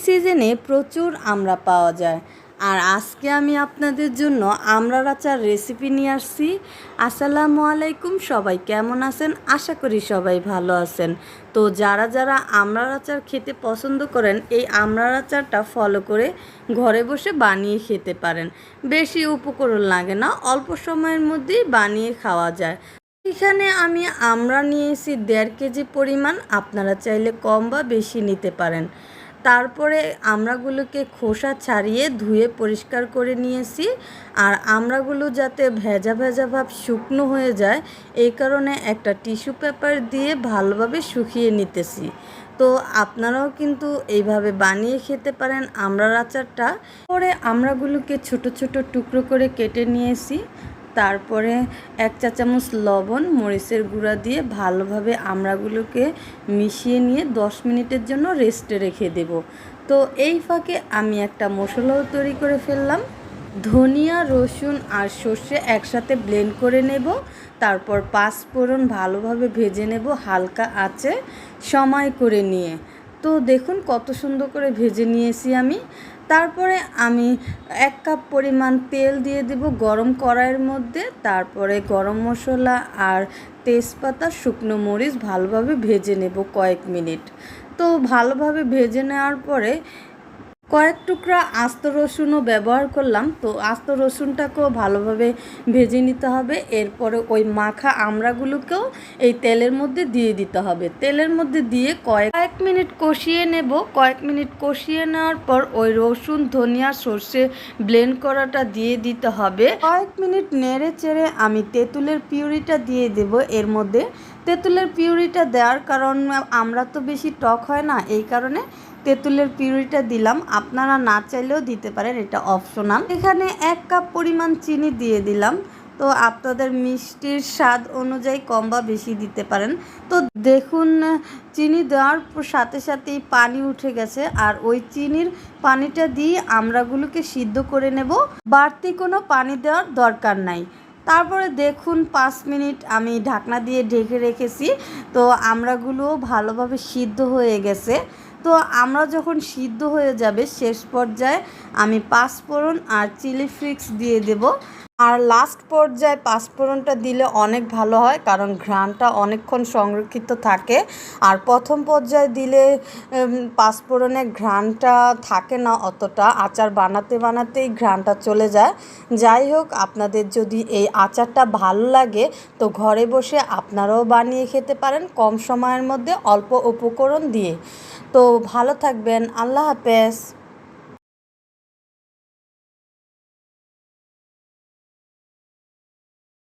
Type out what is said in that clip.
সিজনে প্রচুর আমড়া পাওয়া যায়। আর আজকে আমি আপনাদের জন্য আমড়ার আচার রেসিপি নিয়ে আসছি। আসসালামু আলাইকুম, সবাই কেমন আছেন? আশা করি সবাই ভালো আছেন। তো যারা যারা আমড়ার আচার খেতে পছন্দ করেন, এই আমড়ার আচারটা ফলো করে ঘরে বসে বানিয়ে খেতে পারেন। বেশি উপকরণ লাগে না, অল্প সময়ের মধ্যেই বানিয়ে খাওয়া যায়। এখানে আমি আমড়া নিয়েছি 1.5 কেজি পরিমাণ। আপনারা চাইলে কম বা বেশি নিতে পারেন। তারপরে আমড়াগুলোকে খোসা ছাড়িয়ে ধুয়ে পরিষ্কার করে নিয়েছি। আর আমড়াগুলো যাতে ভেজা ভেজা ভাব শুকনো হয়ে যায়, এই কারণে একটা টিস্যু পেপার দিয়ে ভালোভাবে শুকিয়ে নিতেছি। তো আপনারাও কিন্তু এইভাবে বানিয়ে খেতে পারেন আমড়ার আচারটা। পরে আমড়াগুলোকে ছোট ছোট টুকরো করে কেটে নিয়েছি। তারপরে 1 চা চামচ লবণ, মরিচের গুঁড়া দিয়ে ভালোভাবে আমড়াগুলোকে মিশিয়ে নিয়ে 10 মিনিটের জন্য রেস্টে রেখে দেব। তো এই ফাঁকে আমি একটা মশলাও তৈরি করে ফেললাম। ধনিয়া, রসুন আর সর্ষে একসাথে ব্লেন্ড করে নেব। তারপর 5 ফোড়ন ভালোভাবে ভেজে নেব হালকা আঁচে সময় করে নিয়ে। তো দেখুন কত সুন্দর করে ভেজে নিয়েছি আমি। তারপরে আমি 1 কাপ পরিমাণ তেল দিয়ে দেব গরম কড়াইয়ের মধ্যে। তারপরে গরম মশলা আর তেজপাতা, শুকনো মরিচ ভালোভাবে ভেজে নেব কয়েক মিনিট। তো ভালোভাবে ভেজে নেওয়ার পরে কয়েক টুকরা আস্ত রসুনও ব্যবহার করলাম। তো আস্ত রসুনটাকেও ভালোভাবে ভেজে নিতে হবে। এরপরে ওই মাখা আমড়াগুলোকেও এই তেলের মধ্যে দিয়ে দিতে হবে। তেলের মধ্যে দিয়ে কয়েক মিনিট কষিয়ে নেব। কয়েক মিনিট কষিয়ে নেওয়ার পর ওই রসুন, ধনিয়া, সর্ষে ব্লেন্ড করাটা দিয়ে দিতে হবে। কয়েক মিনিট নেড়ে চেড়ে আমি তেঁতুলের পিউরিটা দিয়ে দেব এর মধ্যে। তেঁতুলের পিউরিটা দেওয়ার কারণ আমড়া তো বেশি টক হয় না, এই কারণে তেঁতুলের পিউরিটা দিলাম। আপনারা না চাইলেও দিতে পারেন, এটা অপশনাল। এখানে 1 কাপ পরিমাণ চিনি দিয়ে দিলাম। তো আপনাদের মিষ্টির স্বাদ অনুযায়ী কম বা বেশি দিতে পারেন। তো দেখুন চিনি দেওয়ার সাথে সাথেই পানি উঠে গেছে। আর ওই চিনির পানিটা দিয়ে আমড়াগুলোকে সিদ্ধ করে নেব। বাড়তি কোনো পানি দেওয়ার দরকার নাই। তারপরে দেখুন 5 মিনিট আমি ঢাকনা দিয়ে ঢেকে রেখেছি। তো আমড়াগুলোও ভালোভাবে সিদ্ধ হয়ে গেছে। তো আমরা যখন সিদ্ধ হয়ে যাবে শেষ পর্যায়ে আমি 5 ফোড়ন আর চিলি ফ্লেক্স দিয়ে দেব। আর লাস্ট পর্যায়ে 5 ফোড়নটা দিলে অনেক ভালো হয়, কারণ ঘ্রাণটা অনেকক্ষণ সংরক্ষিত থাকে। আর প্রথম পর্যায়ে দিলে 5 ফোড়নের ঘ্রাণটা থাকে না অতটা, আচার বানাতে বানাতেই ঘ্রাণটা চলে যায়। যাই হোক, আপনাদের যদি এই আচারটা ভালো লাগে তো ঘরে বসে আপনারাও বানিয়ে খেতে পারেন কম সময়ের মধ্যে অল্প উপকরণ দিয়ে। তো ভালো থাকবেন, আল্লাহ হাফেজ।